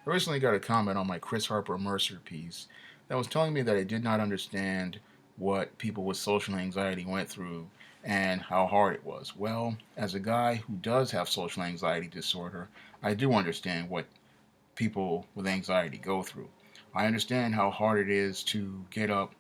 I recently got a comment on my Chris Harper Mercer piece that was telling me that I did not understand what people with social anxiety went through and how hard it was. Well, as a guy who does have social anxiety disorder, I do understand what people with anxiety go through. I understand how hard it is to get up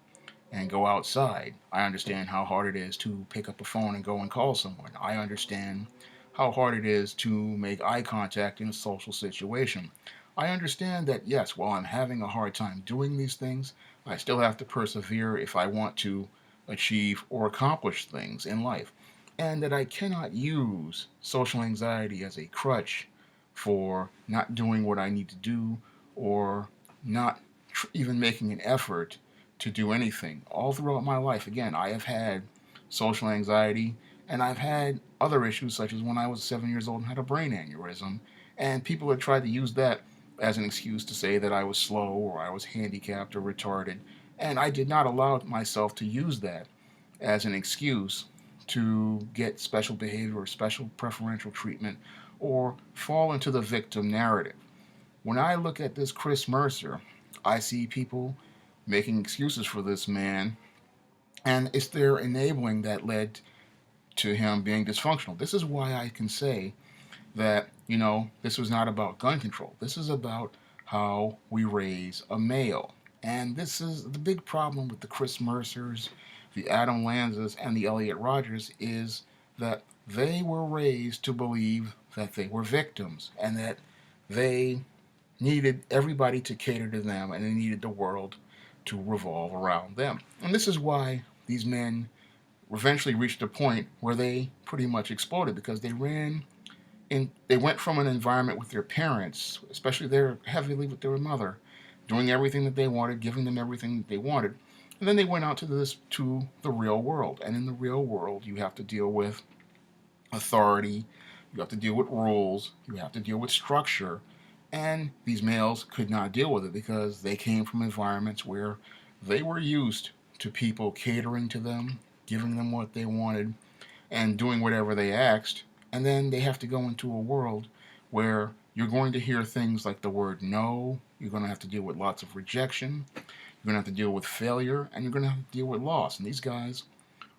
and go outside. I understand how hard it is to pick up a phone and go and call someone. I understand how hard it is to make eye contact in a social situation. I understand that, yes, while I'm having a hard time doing these things, I still have to persevere if I want to achieve or accomplish things in life. And that I cannot use social anxiety as a crutch for not doing what I need to do or not even making an effort to do anything. All throughout my life, again, I have had social anxiety and I've had other issues, such as when I was 7 years old and had a brain aneurysm. And people have tried to use that as an excuse to say that I was slow or I was handicapped or retarded. And I did not allow myself to use that as an excuse to get special behavior or special preferential treatment or fall into the victim narrative. When I look at this Chris Mercer, I see people making excuses for this man, and it's their enabling that led to him being dysfunctional. This is why I can say that, this was not about gun control. This is about how we raise a male. And this is the big problem with the Chris Mercers, the Adam Lanzas, and the Elliot Rogers is that they were raised to believe that they were victims and that they needed everybody to cater to them and they needed the world to revolve around them. And this is why these men eventually reached a point where they pretty much exploded because they went from an environment with their parents, especially their heavily with their mother, doing everything that they wanted, giving them everything that they wanted. And then they went out to the real world. And in the real world, you have to deal with authority, you have to deal with rules, you have to deal with structure. And these males could not deal with it because they came from environments where they were used to people catering to them, giving them what they wanted, and doing whatever they asked. And then they have to go into a world where you're going to hear things like the word no, you're going to have to deal with lots of rejection, you're going to have to deal with failure, and you're going to have to deal with loss. And these guys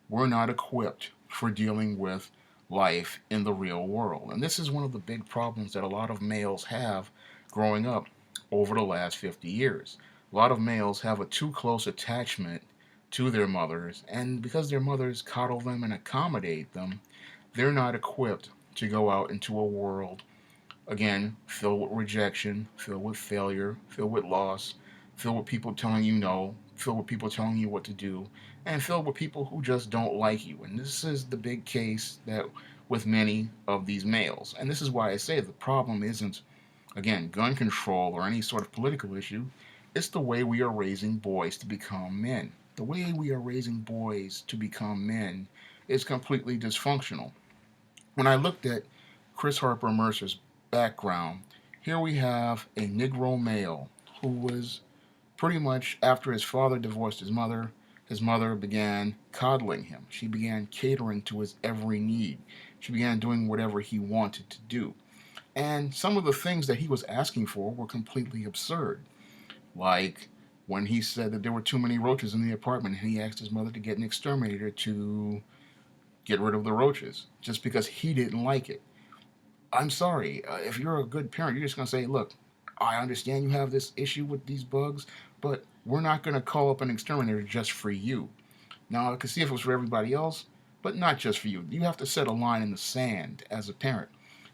were not equipped for dealing with life in the real world. And this is one of the big problems that a lot of males have growing up over the last 50 years. A lot of males have a too close attachment to their mothers, and because their mothers coddle them and accommodate them, they're not equipped to go out into a world, again, filled with rejection, filled with failure, filled with loss, filled with people telling you no, filled with people telling you what to do, and filled with people who just don't like you. And this is the big case that with many of these males. And this is why I say the problem isn't, again, gun control or any sort of political issue. It's the way we are raising boys to become men. The way we are raising boys to become men is completely dysfunctional. When I looked at Chris Harper Mercer's background, here we have a Negro male who was pretty much after his father divorced his mother began coddling him. She began catering to his every need. She began doing whatever he wanted to do. And some of the things that he was asking for were completely absurd. Like when he said that there were too many roaches in the apartment and he asked his mother to get an exterminator to get rid of the roaches just because he didn't like it. I'm sorry. If you're a good parent, you're just going to say, look, I understand you have this issue with these bugs, but we're not going to call up an exterminator just for you. Now, I could see if it was for everybody else, but not just for you. You have to set a line in the sand as a parent.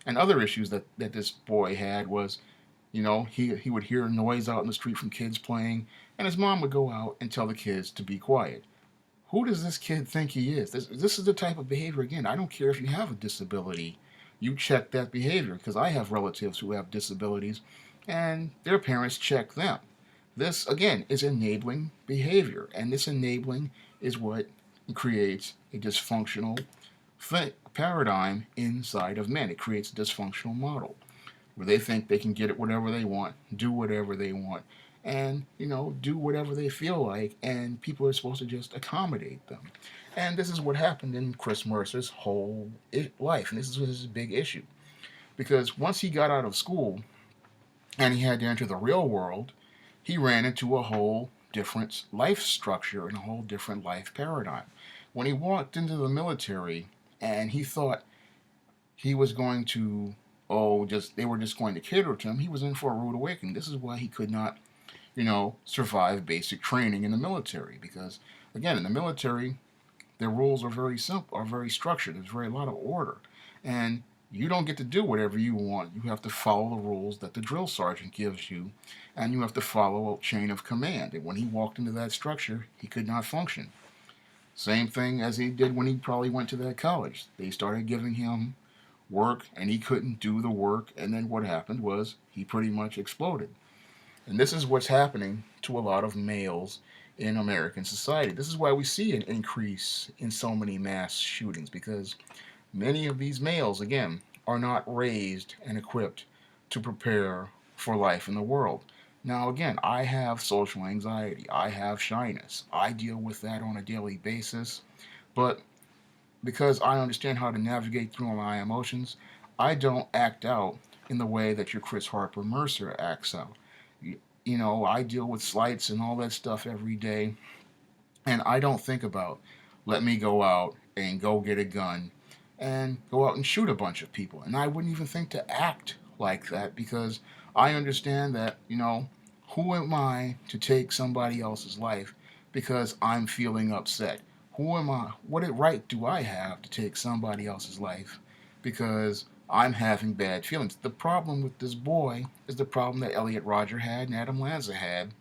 And other issues that this boy had was, he would hear noise out in the street from kids playing, and his mom would go out and tell the kids to be quiet. Who does this kid think he is? This is the type of behavior, again, I don't care if you have a disability. You check that behavior because I have relatives who have disabilities and their parents check them. This, again, is enabling behavior, and this enabling is what creates a dysfunctional paradigm inside of men. It creates a dysfunctional model where they think they can get it whatever they want, do whatever they want, and do whatever they feel like, and people are supposed to just accommodate them. And this is what happened in Chris Mercer's whole life, and this is his big issue because once he got out of school, and he had to enter the real world, he ran into a whole different life structure and a whole different life paradigm. When he walked into the military and he thought he was going to, oh, just they were just going to cater to him, he was in for a rude awakening. This is why he could not, survive basic training in the military. Because, again, in the military, their rules are very simple, are very structured. There's very a lot of order. And you don't get to do whatever you want. You have to follow the rules that the drill sergeant gives you, and you have to follow a chain of command. And when he walked into that structure, he could not function. Same thing as he did when he probably went to that college. They started giving him work, and he couldn't do the work. And then what happened was he pretty much exploded. And this is what's happening to a lot of males in American society. This is why we see an increase in so many mass shootings, because many of these males, again, are not raised and equipped to prepare for life in the world. Now, again, I have social anxiety. I have shyness. I deal with that on a daily basis. But because I understand how to navigate through my emotions, I don't act out in the way that your Chris Harper Mercer acts out. I deal with slights and all that stuff every day, and I don't think about, let me go out and go get a gun and go out and shoot a bunch of people. And I wouldn't even think to act like that, because I understand that, who am I to take somebody else's life because I'm feeling upset? Who am I? What right do I have to take somebody else's life because I'm having bad feelings? The problem with this boy is the problem that Elliot Rodger had and Adam Lanza had,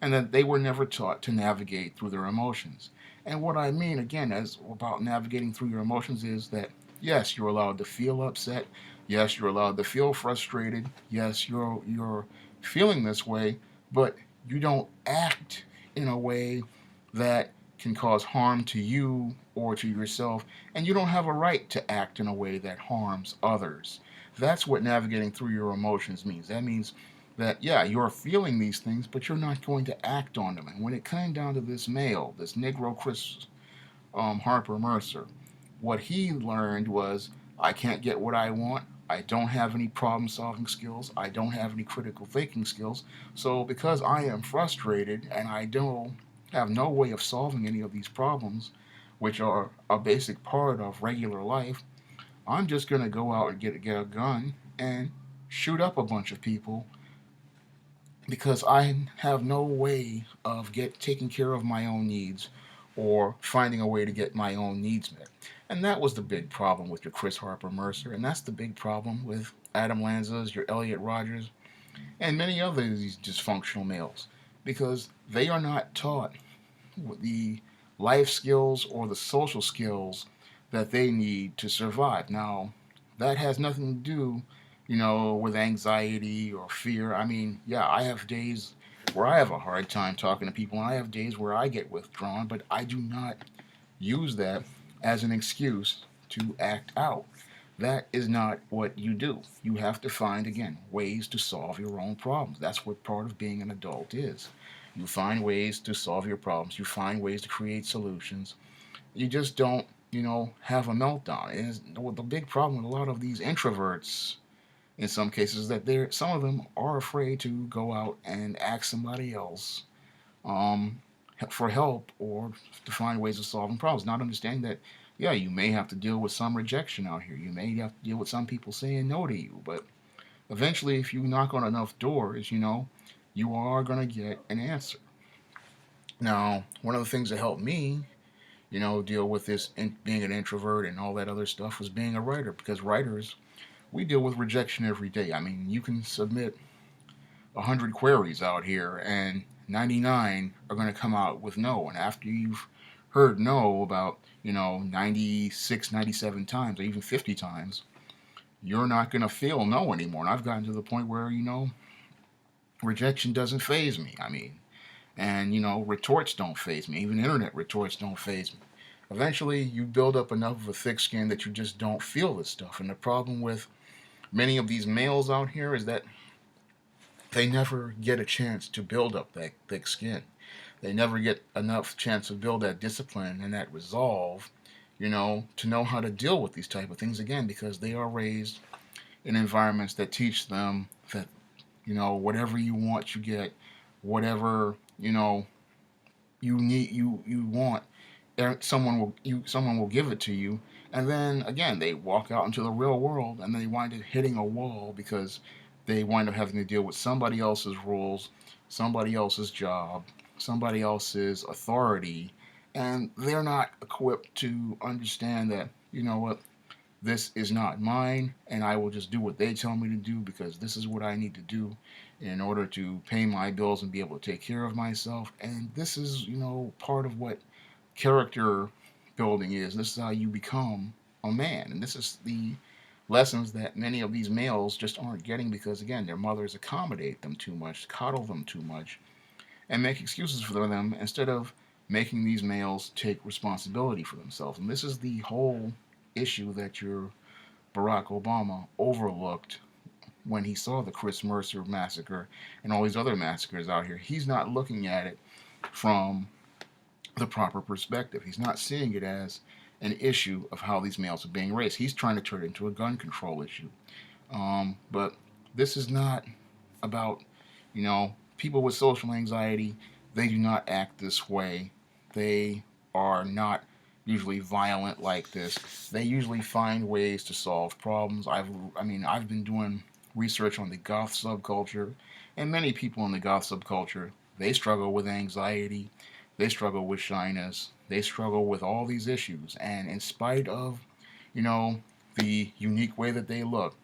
and that they were never taught to navigate through their emotions. And what I mean, again, as about navigating through your emotions is that, yes, you're allowed to feel upset. Yes, you're allowed to feel frustrated. Yes, you're feeling this way, but you don't act in a way that can cause harm to you or to yourself, and you don't have a right to act in a way that harms others. That's what navigating through your emotions means. That means that, yeah, you're feeling these things, but you're not going to act on them. And when it came down to this male, this Negro Chris Harper Mercer, what he learned was, I can't get what I want. I don't have any problem solving skills. I don't have any critical thinking skills. So because I am frustrated and I don't have no way of solving any of these problems, which are a basic part of regular life, I'm just going to go out and get a gun and shoot up a bunch of people because I have no way of taking care of my own needs or finding a way to get my own needs met. And that was the big problem with your Chris Harper Mercer, and that's the big problem with Adam Lanza's, your Elliot Rodgers, and many other these dysfunctional males, because they are not taught the life skills or the social skills that they need to survive. Now, that has nothing to do, with anxiety or fear. I mean, yeah, I have days where I have a hard time talking to people, and I have days where I get withdrawn, but I do not use that as an excuse to act out. That is not what you do. You have to find, again, ways to solve your own problems. That's what part of being an adult is. You find ways to solve your problems. You find ways to create solutions. You just don't, have a meltdown. And the big problem with a lot of these introverts, in some cases, is that some of them are afraid to go out and ask somebody else um, for help or to find ways of solving problems. Not understanding that, yeah, you may have to deal with some rejection out here. You may have to deal with some people saying no to you. But eventually, if you knock on enough doors, you are going to get an answer. Now, one of the things that helped me, deal with this being an introvert and all that other stuff was being a writer, because writers, we deal with rejection every day. I mean, you can submit 100 queries out here and 99 are going to come out with no. And after you've heard no about, 96, 97 times or even 50 times, you're not going to feel no anymore. And I've gotten to the point where, rejection doesn't phase me. I mean, and, retorts don't phase me. Even internet retorts don't phase me. Eventually, you build up enough of a thick skin that you just don't feel this stuff. And the problem with many of these males out here is that they never get a chance to build up that thick skin. They never get enough chance to build that discipline and that resolve, to know how to deal with these type of things again, because they are raised in environments that teach them that Whatever you want, you get. Whatever you need, you want, someone will give it to you. And then again, they walk out into the real world and they wind up hitting a wall because they wind up having to deal with somebody else's rules, somebody else's job, somebody else's authority, and they're not equipped to understand that, what, this is not mine, and I will just do what they tell me to do because this is what I need to do in order to pay my bills and be able to take care of myself. And this is, part of what character building is. This is how you become a man. And this is the lessons that many of these males just aren't getting because, again, their mothers accommodate them too much, coddle them too much, and make excuses for them instead of making these males take responsibility for themselves. And this is the whole issue that your Barack Obama overlooked when he saw the Chris Mercer massacre and all these other massacres out here. He's not looking at it from the proper perspective. He's not seeing it as an issue of how these males are being raised. He's trying to turn it into a gun control issue. But this is not about, people with social anxiety. They do not act this way. They are not usually violent like this. They usually find ways to solve problems. I've been doing research on the goth subculture, and many people in the goth subculture, they struggle with anxiety, they struggle with shyness, they struggle with all these issues, and in spite of, the unique way that they look,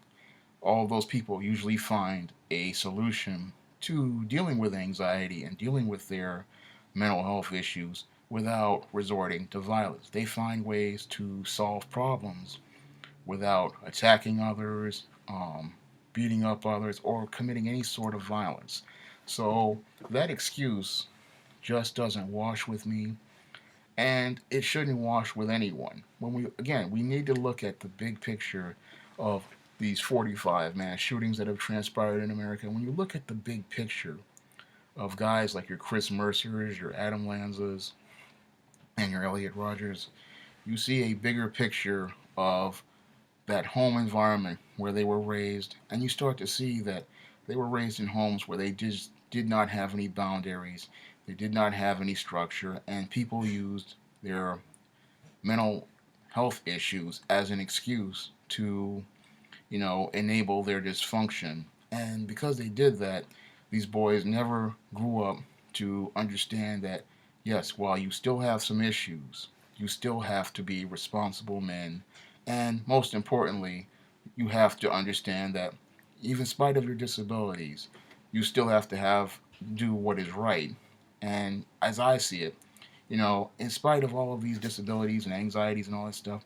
all of those people usually find a solution to dealing with anxiety and dealing with their mental health issues without resorting to violence. They find ways to solve problems without attacking others, beating up others, or committing any sort of violence. So that excuse just doesn't wash with me, and it shouldn't wash with anyone. We need to look at the big picture of these 45 mass shootings that have transpired in America. When you look at the big picture of guys like your Chris Mercers, your Adam Lanzas, and your Elliot Rogers, you see a bigger picture of that home environment where they were raised, and you start to see that they were raised in homes where they just did not have any boundaries, they did not have any structure, and people used their mental health issues as an excuse to, enable their dysfunction. And because they did that, these boys never grew up to understand that, yes, while you still have some issues, you still have to be responsible men. And most importantly, you have to understand that even in spite of your disabilities, you still have to do what is right. And as I see it, in spite of all of these disabilities and anxieties and all that stuff,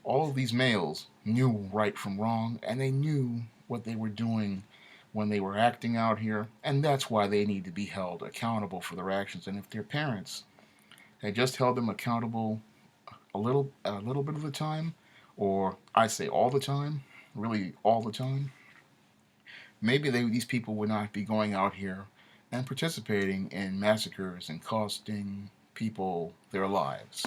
all of these males knew right from wrong, and they knew what they were doing when they were acting out here, and that's why they need to be held accountable for their actions. And if their parents had just held them accountable a little bit of the time, or I say all the time, really all the time, maybe these people would not be going out here and participating in massacres and costing people their lives.